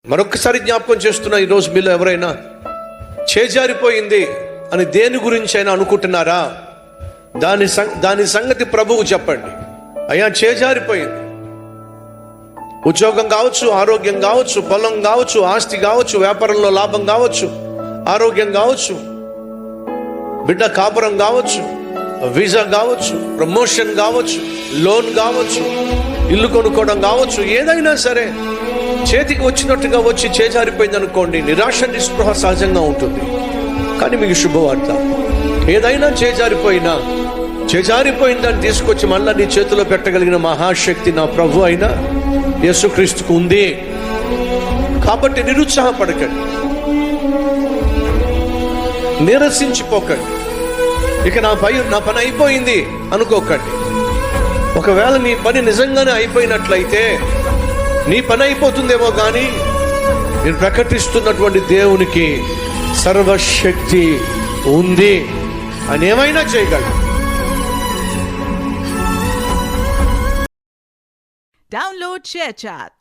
మరొకసారి జ్ఞాపకం చేస్తున్నా, ఈరోజు మీలో ఎవరైనా చేజారిపోయింది అని దేని గురించి అయినా అనుకుంటున్నారా? దాని సంగతి ప్రభువు చెప్పండి. అయ్యా, చేజారిపోయింది. ఉద్యోగం కావచ్చు, ఆరోగ్యం కావచ్చు, పొలం కావచ్చు, ఆస్తి కావచ్చు, వ్యాపారంలో లాభం కావచ్చు, ఆరోగ్యం కావచ్చు, బిడ్డ కాపురం కావచ్చు, వీసా కావచ్చు, ప్రమోషన్ కావచ్చు, లోన్ కావచ్చు, ఇల్లు కొనుక్కోవడం కావచ్చు, ఏదైనా సరే చేతికి వచ్చినట్టుగా వచ్చి చేజారిపోయింది అనుకోండి, నిరాశ నిస్పృహ సహజంగా ఉంటుంది. కానీ మీకు శుభవార్త, ఏదైనా చేజారిపోయిందని తీసుకొచ్చి మళ్ళా నీ చేతిలో పెట్టగలిగిన మహాశక్తి నా ప్రభు అయిన యేసుక్రీస్తుకు ఉంది. కాబట్టి నిరుత్సాహపడకండి, నిరసించిపోకండి. ఇక నా పని అయిపోయింది అనుకోకండి. ఒకవేళ నీ పని నిజంగానే అయిపోయినట్లయితే, నీ పని అయిపోతుందేమో కానీ నేను ప్రకటిస్తున్నటువంటి దేవునికి సర్వశక్తి ఉంది, అని ఏమైనా చేయగలడు. Download ShareChat.